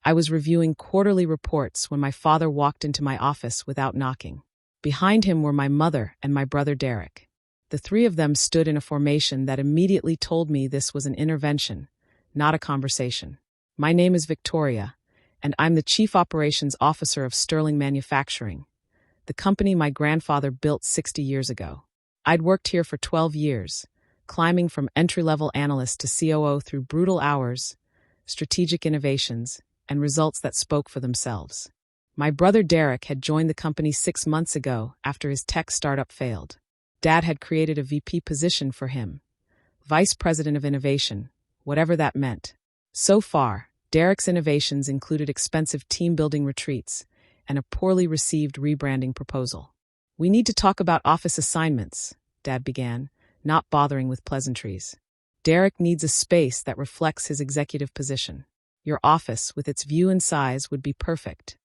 I was reviewing quarterly reports when my father walked into my office without knocking. Behind him were my mother and my brother Derek. The three of them stood in a formation that immediately told me this was an intervention, not a conversation. My name is Victoria, and I'm the Chief Operations Officer of Sterling Manufacturing, the company my grandfather built 60 years ago. I'd worked here for 12 years, climbing from entry-level analyst to COO through brutal hours, strategic innovations, and results that spoke for themselves. My brother Derek had joined the company 6 months ago after his tech startup failed. Dad had created a VP position for him, Vice President of Innovation, whatever that meant. So far, Derek's innovations included expensive team-building retreats and a poorly received rebranding proposal. "We need to talk about office assignments," Dad began, not bothering with pleasantries. "Derek needs a space that reflects his executive position. Your office, with its view and size, would be perfect."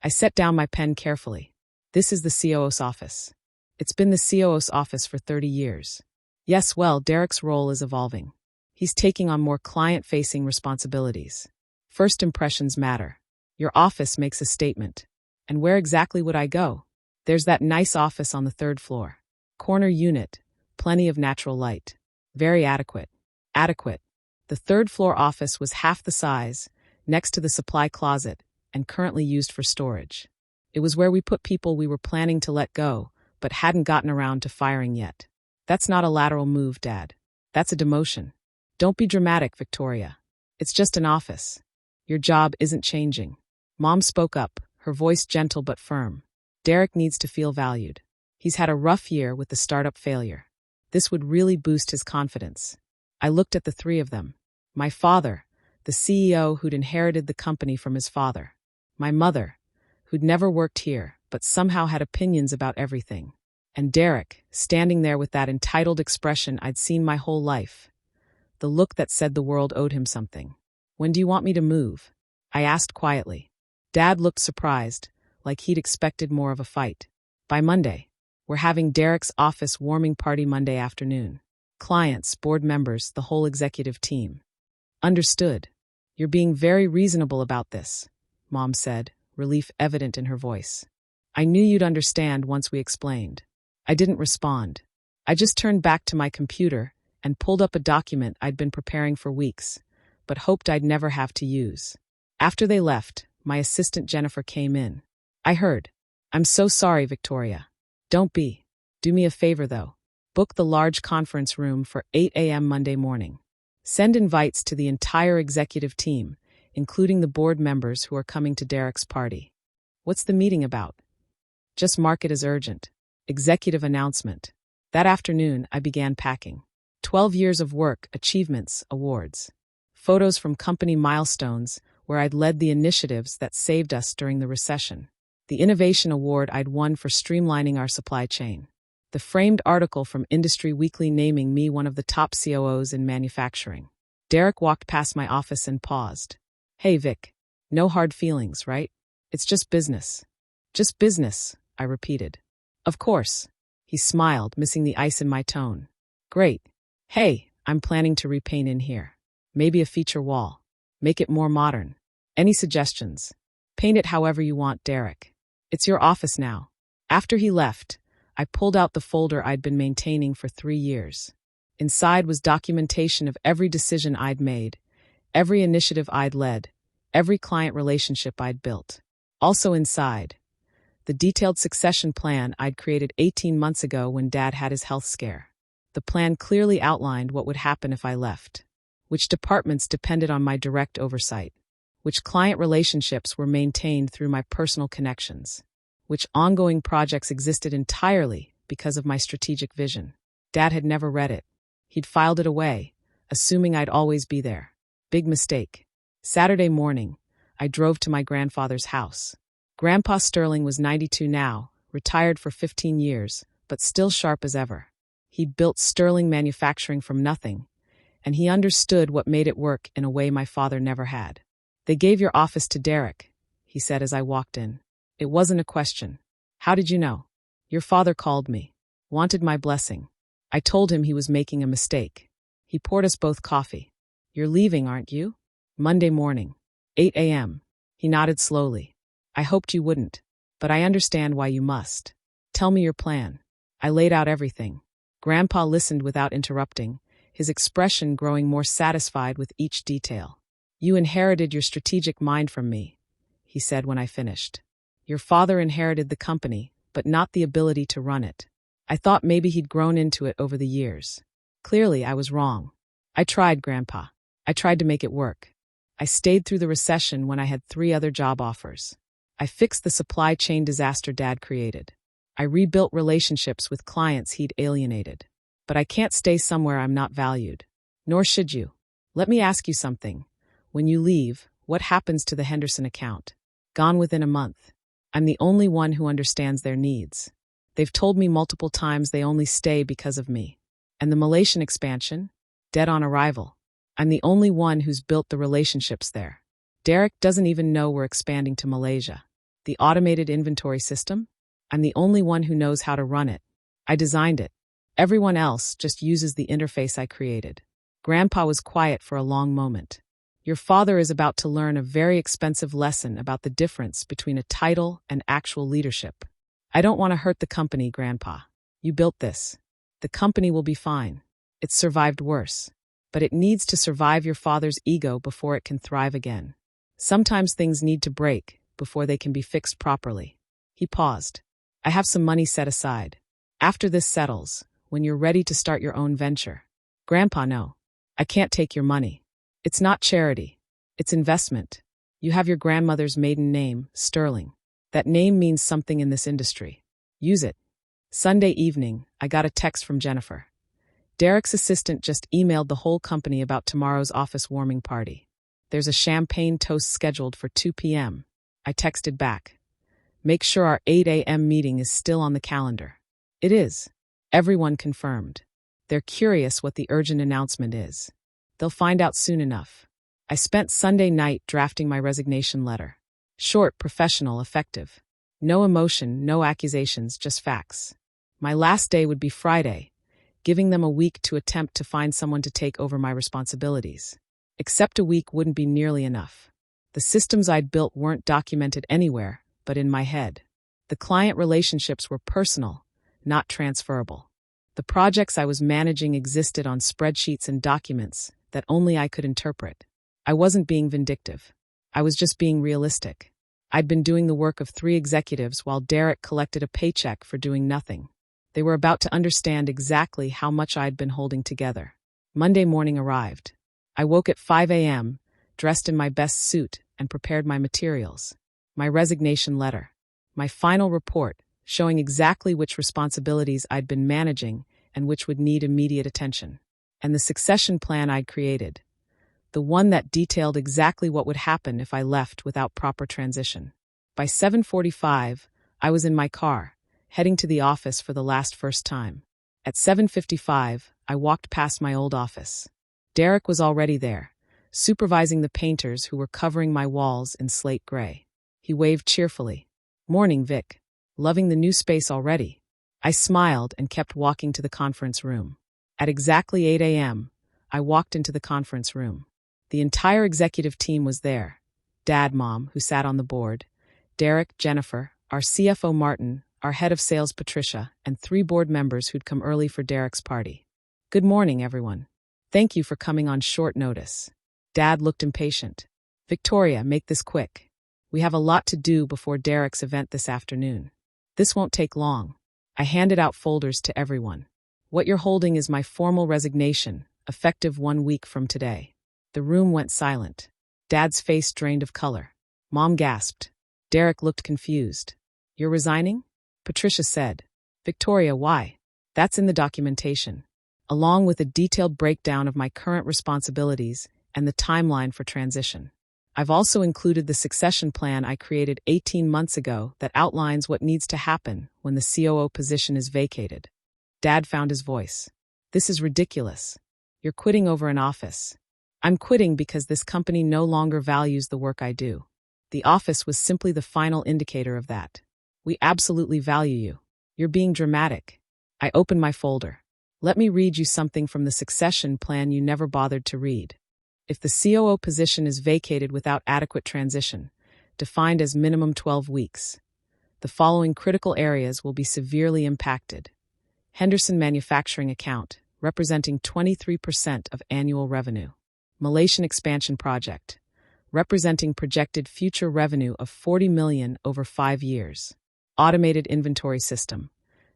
I set down my pen carefully. "This is the COO's office. It's been the COO's office for 30 years. Yes, well, Derek's role is evolving. He's taking on more client-facing responsibilities. First impressions matter. Your office makes a statement. And where exactly would I go? There's that nice office on the 3rd floor. Corner unit, plenty of natural light. Very adequate. Adequate. The 3rd floor office was half the size, next to the supply closet, and currently used for storage. It was where we put people we were planning to let go, but hadn't gotten around to firing yet. That's not a lateral move, Dad. That's a demotion. Don't be dramatic, Victoria. It's just an office. Your job isn't changing." Mom spoke up, her voice gentle but firm. "Derek needs to feel valued. He's had a rough year with the startup failure. This would really boost his confidence." I looked at the three of them. My father, the CEO who'd inherited the company from his father. My mother, who'd never worked here, but somehow had opinions about everything. And Derek, standing there with that entitled expression I'd seen my whole life. The look that said the world owed him something. "When do you want me to move?" I asked quietly. Dad looked surprised, like he'd expected more of a fight. "By Monday. We're having Derek's office warming party Monday afternoon. Clients, board members, the whole executive team." "Understood. You're being very reasonable about this," Mom said, relief evident in her voice. "I knew you'd understand once we explained." I didn't respond. I just turned back to my computer and pulled up a document I'd been preparing for weeks, but hoped I'd never have to use. After they left, my assistant Jennifer came in. I heard, "I'm so sorry, Victoria." "Don't be. Do me a favor, though. Book the large conference room for 8 a.m. Monday morning. Send invites to the entire executive team, including the board members who are coming to Derek's party." "What's the meeting about?" "Just mark it as urgent. Executive announcement." That afternoon, I began packing. 12 years of work, achievements, awards. Photos from company milestones where I'd led the initiatives that saved us during the recession. The Innovation Award I'd won for streamlining our supply chain. The framed article from Industry Weekly naming me one of the top COOs in manufacturing. Derek walked past my office and paused. "Hey, Vic. No hard feelings, right? It's just business." "Just business," I repeated. "Of course." He smiled, missing the ice in my tone. "Great. Hey, I'm planning to repaint in here. Maybe a feature wall. Make it more modern. Any suggestions?" "Paint it however you want, Derek. It's your office now." After he left, I pulled out the folder I'd been maintaining for 3 years. Inside was documentation of every decision I'd made, every initiative I'd led, every client relationship I'd built. Also inside, the detailed succession plan I'd created 18 months ago when Dad had his health scare. The plan clearly outlined what would happen if I left, which departments depended on my direct oversight, which client relationships were maintained through my personal connections, which ongoing projects existed entirely because of my strategic vision. Dad had never read it. He'd filed it away, assuming I'd always be there. Big mistake. Saturday morning, I drove to my grandfather's house. Grandpa Sterling was 92 now, retired for 15 years, but still sharp as ever. He'd built Sterling Manufacturing from nothing, and he understood what made it work in a way my father never had. "They gave your office to Derek," he said as I walked in. "It wasn't a question." "How did you know?" "Your father called me. Wanted my blessing. I told him he was making a mistake. He poured us both coffee." "You're leaving, aren't you?" "Monday morning. 8 a.m. He nodded slowly. I hoped you wouldn't, but I understand why you must. Tell me your plan. I laid out everything. Grandpa listened without interrupting, his expression growing more satisfied with each detail. You inherited your strategic mind from me, he said when I finished. Your father inherited the company, but not the ability to run it. I thought maybe he'd grown into it over the years. Clearly, I was wrong. I tried, Grandpa. I tried to make it work. I stayed through the recession when I had 3 other job offers. I fixed the supply chain disaster Dad created. I rebuilt relationships with clients he'd alienated. But I can't stay somewhere I'm not valued. Nor should you. Let me ask you something. When you leave, what happens to the Henderson account? Gone within a month. I'm the only one who understands their needs. They've told me multiple times they only stay because of me. And the Malaysian expansion? Dead on arrival. I'm the only one who's built the relationships there. Derek doesn't even know we're expanding to Malaysia. The automated inventory system? I'm the only one who knows how to run it. I designed it. Everyone else just uses the interface I created. Grandpa was quiet for a long moment. Your father is about to learn a very expensive lesson about the difference between a title and actual leadership. I don't want to hurt the company, Grandpa. You built this. The company will be fine. It's survived worse. But it needs to survive your father's ego before it can thrive again. Sometimes things need to break before they can be fixed properly. He paused. I have some money set aside. After this settles, when you're ready to start your own venture. Grandpa, no. I can't take your money. It's not charity. It's investment. You have your grandmother's maiden name, Sterling. That name means something in this industry. Use it. Sunday evening, I got a text from Jennifer. Derek's assistant just emailed the whole company about tomorrow's office warming party. There's a champagne toast scheduled for 2 p.m. I texted back. Make sure our 8 a.m. meeting is still on the calendar. It is. Everyone confirmed. They're curious what the urgent announcement is. They'll find out soon enough. I spent Sunday night drafting my resignation letter. Short, professional, effective. No emotion, no accusations, just facts. My last day would be Friday, giving them a week to attempt to find someone to take over my responsibilities. Except a week wouldn't be nearly enough. The systems I'd built weren't documented anywhere, but in my head. The client relationships were personal, not transferable. The projects I was managing existed on spreadsheets and documents that only I could interpret. I wasn't being vindictive. I was just being realistic. I'd been doing the work of 3 executives while Derek collected a paycheck for doing nothing. They were about to understand exactly how much I'd been holding together. Monday morning arrived. I woke at 5 a.m., dressed in my best suit, and prepared my materials. My resignation letter. My final report, showing exactly which responsibilities I'd been managing and which would need immediate attention. And the succession plan I'd created. The one that detailed exactly what would happen if I left without proper transition. By 7:45, I was in my car, heading to the office for the first time. At 7:55, I walked past my old office. Derek was already there, supervising the painters who were covering my walls in slate gray. He waved cheerfully. Morning, Vic. Loving the new space already. I smiled and kept walking to the conference room. At exactly 8 a.m., I walked into the conference room. The entire executive team was there. Dad, Mom, who sat on the board, Derek, Jennifer, our CFO Martin, our head of sales Patricia, and 3 board members who'd come early for Derek's party. Good morning, everyone. Thank you for coming on short notice. Dad looked impatient. Victoria, make this quick. We have a lot to do before Derek's event this afternoon. This won't take long. I handed out folders to everyone. What you're holding is my formal resignation, effective 1 week from today. The room went silent. Dad's face drained of color. Mom gasped. Derek looked confused. You're resigning? Patricia said. Victoria, why? That's in the documentation, along with a detailed breakdown of my current responsibilities and the timeline for transition. I've also included the succession plan I created 18 months ago that outlines what needs to happen when the COO position is vacated. Dad found his voice. This is ridiculous. You're quitting over an office. I'm quitting because this company no longer values the work I do. The office was simply the final indicator of that. We absolutely value you. You're being dramatic. I opened my folder. Let me read you something from the succession plan you never bothered to read. If the COO position is vacated without adequate transition, defined as minimum 12 weeks. The following critical areas will be severely impacted. Henderson Manufacturing account, representing 23% of annual revenue. Malaysian expansion project, representing projected future revenue of 40 million over 5 years. Automated inventory system,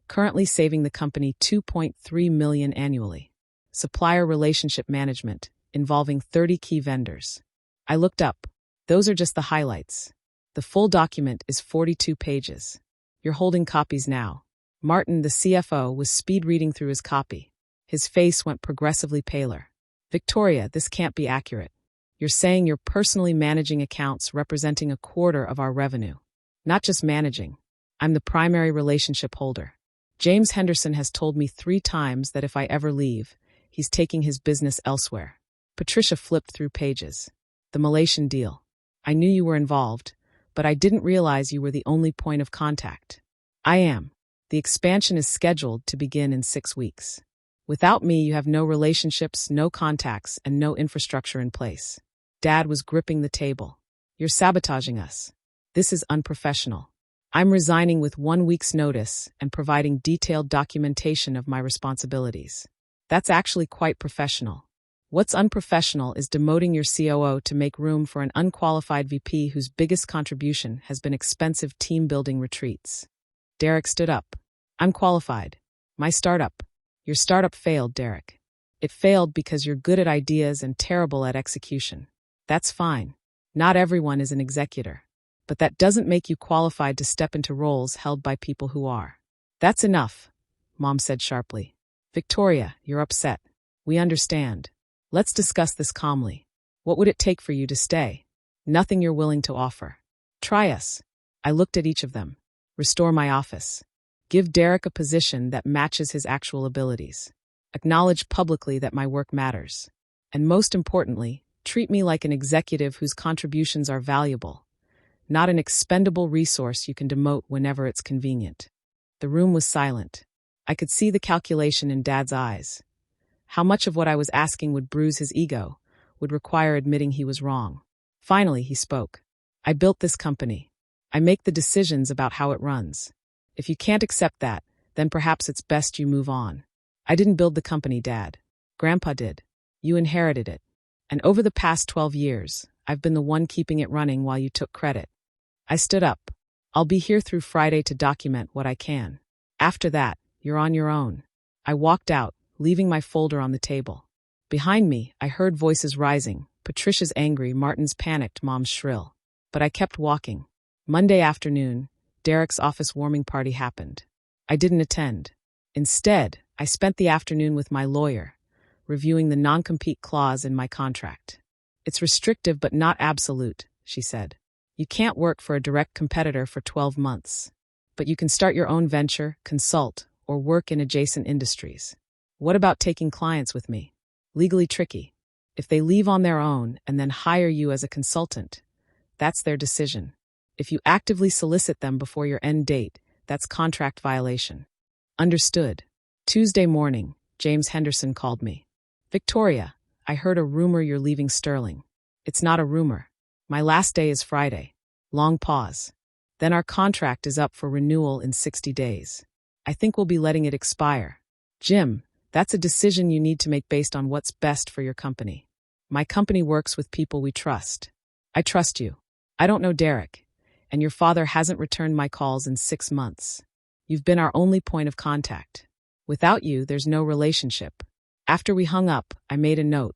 currently saving the company 2.3 million annually. Supplier relationship management, involving 30 key vendors. I looked up. Those are just the highlights. The full document is 42 pages. You're holding copies now. Martin, the CFO, was speed reading through his copy. His face went progressively paler. Victoria, this can't be accurate. You're saying you're personally managing accounts representing a quarter of our revenue. Not just managing. I'm the primary relationship holder. James Henderson has told me 3 times that if I ever leave, he's taking his business elsewhere. Patricia flipped through pages. The Malaysian deal. I knew you were involved, but I didn't realize you were the only point of contact. I am. The expansion is scheduled to begin in 6 weeks. Without me, you have no relationships, no contacts, and no infrastructure in place. Dad was gripping the table. You're sabotaging us. This is unprofessional. I'm resigning with 1 week's notice and providing detailed documentation of my responsibilities. That's actually quite professional. What's unprofessional is demoting your COO to make room for an unqualified VP whose biggest contribution has been expensive team-building retreats. Derek stood up. I'm qualified. My startup. Your startup failed, Derek. It failed because you're good at ideas and terrible at execution. That's fine. Not everyone is an executor. But that doesn't make you qualified to step into roles held by people who are. That's enough, Mom said sharply. Victoria, you're upset. We understand. Let's discuss this calmly. What would it take for you to stay? Nothing you're willing to offer. Try us. I looked at each of them. Restore my office. Give Derek a position that matches his actual abilities. Acknowledge publicly that my work matters. And most importantly, treat me like an executive whose contributions are valuable, not an expendable resource you can demote whenever it's convenient. The room was silent. I could see the calculation in Dad's eyes. How much of what I was asking would bruise his ego, would require admitting he was wrong. Finally, he spoke. I built this company. I make the decisions about how it runs. If you can't accept that, then perhaps it's best you move on. I didn't build the company, Dad. Grandpa did. You inherited it. And over the past 12 years, I've been the one keeping it running while you took credit. I stood up. I'll be here through Friday to document what I can. After that, you're on your own. I walked out, leaving my folder on the table. Behind me, I heard voices rising, Patricia's angry, Martin's panicked, Mom's shrill. But I kept walking. Monday afternoon, Derek's office warming party happened. I didn't attend. Instead, I spent the afternoon with my lawyer, reviewing the non-compete clause in my contract. It's restrictive but not absolute, she said. You can't work for a direct competitor for 12 months. But you can start your own venture, consult, or work in adjacent industries. What about taking clients with me? Legally tricky. If they leave on their own and then hire you as a consultant, that's their decision. If you actively solicit them before your end date, that's contract violation. Understood. Tuesday morning, James Henderson called me. Victoria, I heard a rumor you're leaving Sterling. It's not a rumor. My last day is Friday. Long pause. Then our contract is up for renewal in 60 days. I think we'll be letting it expire. Jim, that's a decision you need to make based on what's best for your company. My company works with people we trust. I trust you. I don't know Derek. And your father hasn't returned my calls in 6 months. You've been our only point of contact. Without you, there's no relationship. After we hung up, I made a note.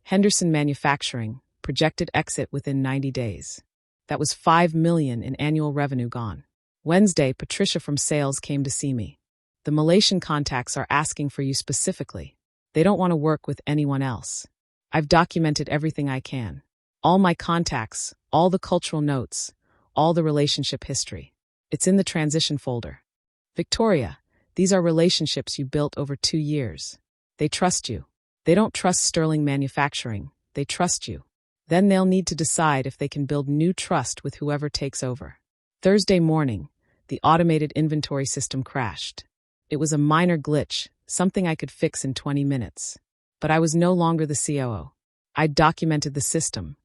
Henderson Manufacturing, projected exit within 90 days. That was 5 million in annual revenue gone. Wednesday, Patricia from sales came to see me. The Malaysian contacts are asking for you specifically. They don't want to work with anyone else. I've documented everything I can. All my contacts, all the cultural notes, all the relationship history. It's in the transition folder. Victoria, these are relationships you built over 2 years. They trust you. They don't trust Sterling Manufacturing. They trust you. Then they'll need to decide if they can build new trust with whoever takes over. Thursday morning, the automated inventory system crashed. It was a minor glitch, something I could fix in 20 minutes. But I was no longer the COO. I'd documented the system,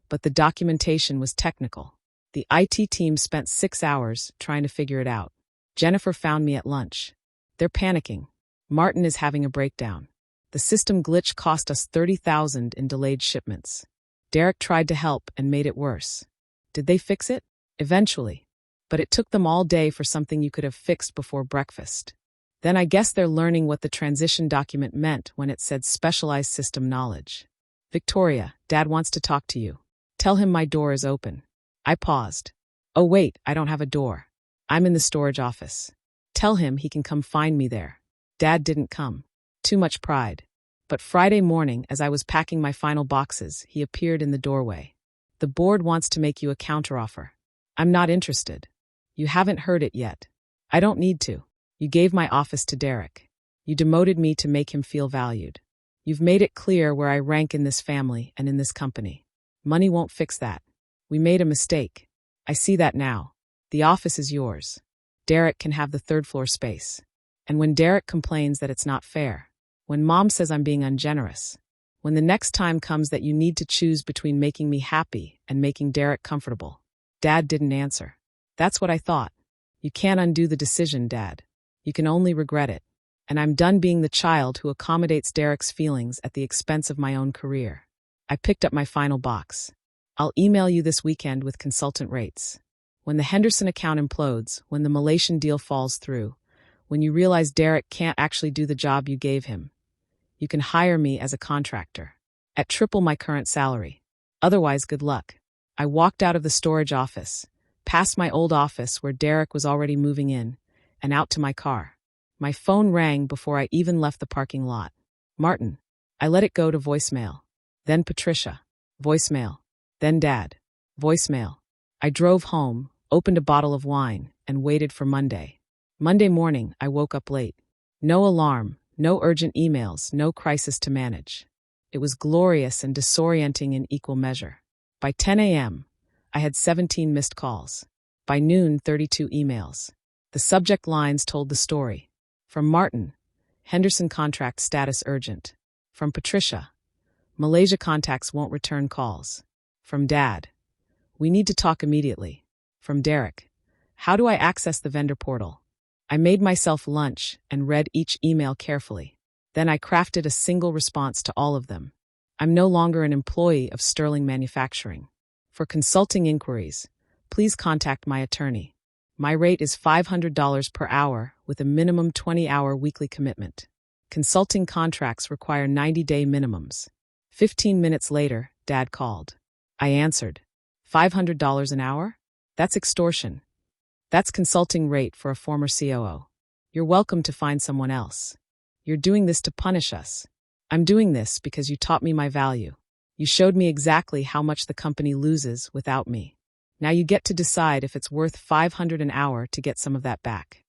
but the documentation was technical. The IT team spent 6 hours trying to figure it out. Jennifer found me at lunch. They're panicking. Martin is having a breakdown. The system glitch cost us $30,000 in delayed shipments. Derek tried to help and made it worse. Did they fix it? Eventually. But it took them all day for something you could have fixed before breakfast. Then I guess they're learning what the transition document meant when it said specialized system knowledge. Victoria, Dad wants to talk to you. Tell him my door is open. I paused. Oh wait, I don't have a door. I'm in the storage office. Tell him he can come find me there. Dad didn't come. Too much pride. But Friday morning, as I was packing my final boxes, he appeared in the doorway. The board wants to make you a counteroffer. I'm not interested. You haven't heard it yet. I don't need to. You gave my office to Derek. You demoted me to make him feel valued. You've made it clear where I rank in this family and in this company. Money won't fix that. We made a mistake. I see that now. The office is yours. Derek can have the third-floor space. And when Derek complains that it's not fair, when Mom says I'm being ungenerous, when the next time comes that you need to choose between making me happy and making Derek comfortable, Dad didn't answer. That's what I thought. You can't undo the decision, Dad. You can only regret it. And I'm done being the child who accommodates Derek's feelings at the expense of my own career. I picked up my final box. I'll email you this weekend with consultant rates. When the Henderson account implodes, when the Malaysian deal falls through, when you realize Derek can't actually do the job you gave him, you can hire me as a contractor at triple my current salary. Otherwise, good luck. I walked out of the storage office, past my old office where Derek was already moving in, and out to my car. My phone rang before I even left the parking lot. Martin. I let it go to voicemail. Then Patricia. Voicemail. Then Dad. Voicemail. I drove home, opened a bottle of wine, and waited for Monday. Monday morning, I woke up late. No alarm, no urgent emails, no crisis to manage. It was glorious and disorienting in equal measure. By 10 a.m., I had 17 missed calls. By noon, 32 emails. The subject lines told the story. From Martin, Henderson contract status urgent. From Patricia, Malaysia contacts won't return calls. From Dad, we need to talk immediately. From Derek, how do I access the vendor portal? I made myself lunch and read each email carefully. Then I crafted a single response to all of them. I'm no longer an employee of Sterling Manufacturing. For consulting inquiries, please contact my attorney. My rate is $500 per hour with a minimum 20-hour weekly commitment. Consulting contracts require 90-day minimums. 15 minutes later, Dad called. I answered. $500 an hour? That's extortion. That's consulting rate for a former COO. You're welcome to find someone else. You're doing this to punish us. I'm doing this because you taught me my value. You showed me exactly how much the company loses without me. Now you get to decide if it's worth $500 an hour to get some of that back.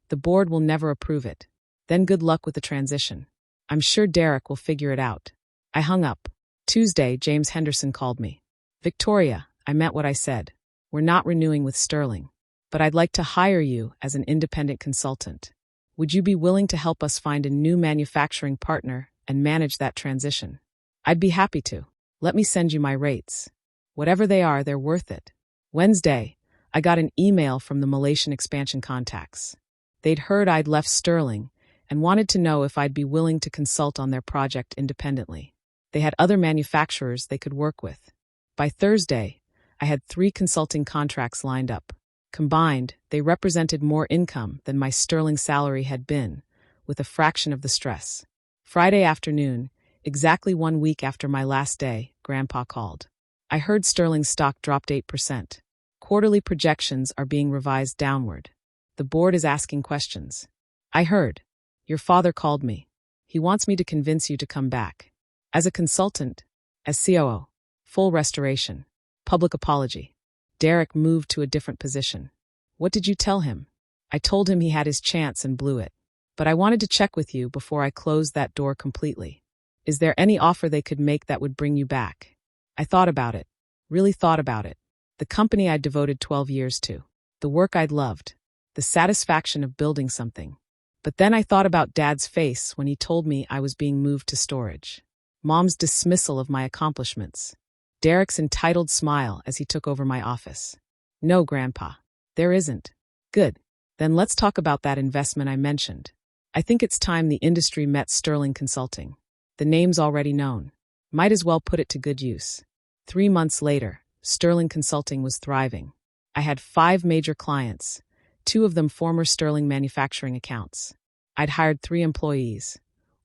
The board will never approve it. Then good luck with the transition. I'm sure Derek will figure it out. I hung up. Tuesday, James Henderson called me. Victoria, I meant what I said. We're not renewing with Sterling. But I'd like to hire you as an independent consultant. Would you be willing to help us find a new manufacturing partner and manage that transition? I'd be happy to. Let me send you my rates. Whatever they are, they're worth it. Wednesday, I got an email from the Malaysian expansion contacts. They'd heard I'd left Sterling and wanted to know if I'd be willing to consult on their project independently. They had other manufacturers they could work with. By Thursday, I had 3 consulting contracts lined up. Combined, they represented more income than my Sterling salary had been, with a fraction of the stress. Friday afternoon, exactly 1 week after my last day, Grandpa called. I heard Sterling's stock dropped 8%. Quarterly projections are being revised downward. The board is asking questions. I heard. Your father called me. He wants me to convince you to come back. As a consultant, as COO, full restoration, public apology. Derek moved to a different position. What did you tell him? I told him he had his chance and blew it. But I wanted to check with you before I closed that door completely. Is there any offer they could make that would bring you back? I thought about it. Really thought about it. The company I'd devoted 12 years to. The work I'd loved. The satisfaction of building something. But then I thought about Dad's face when he told me I was being moved to storage. Mom's dismissal of my accomplishments. Derek's entitled smile as he took over my office. No, Grandpa. There isn't. Good. Then let's talk about that investment I mentioned. I think it's time the industry met Sterling Consulting. The name's already known. Might as well put it to good use. 3 months later, Sterling Consulting was thriving. I had 5 major clients, 2 of them former Sterling Manufacturing accounts. I'd hired 3 employees,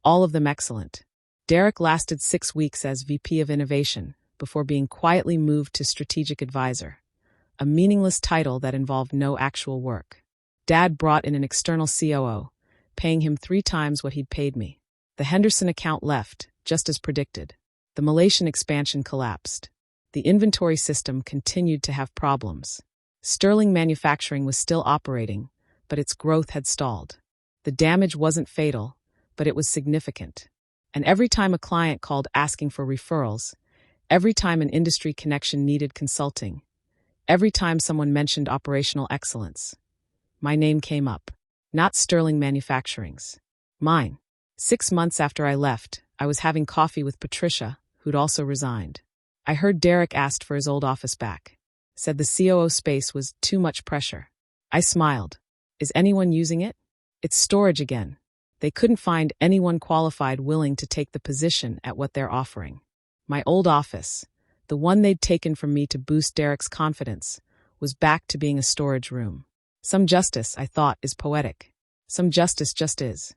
all of them excellent. Derek lasted 6 weeks as VP of Innovation before being quietly moved to Strategic Advisor, a meaningless title that involved no actual work. Dad brought in an external COO, paying him 3 times what he'd paid me. The Henderson account left, just as predicted. The Malaysian expansion collapsed. The inventory system continued to have problems. Sterling Manufacturing was still operating, but its growth had stalled. The damage wasn't fatal, but it was significant. And every time a client called asking for referrals, every time an industry connection needed consulting, every time someone mentioned operational excellence, my name came up. Not Sterling Manufacturing's. Mine. 6 months after I left, I was having coffee with Patricia, who'd also resigned. I heard Derek asked for his old office back. Said the COO space was too much pressure. I smiled. Is anyone using it? It's storage again. They couldn't find anyone qualified willing to take the position at what they're offering. My old office, the one they'd taken from me to boost Derek's confidence, was back to being a storage room. Some justice, I thought, is poetic. Some justice just is.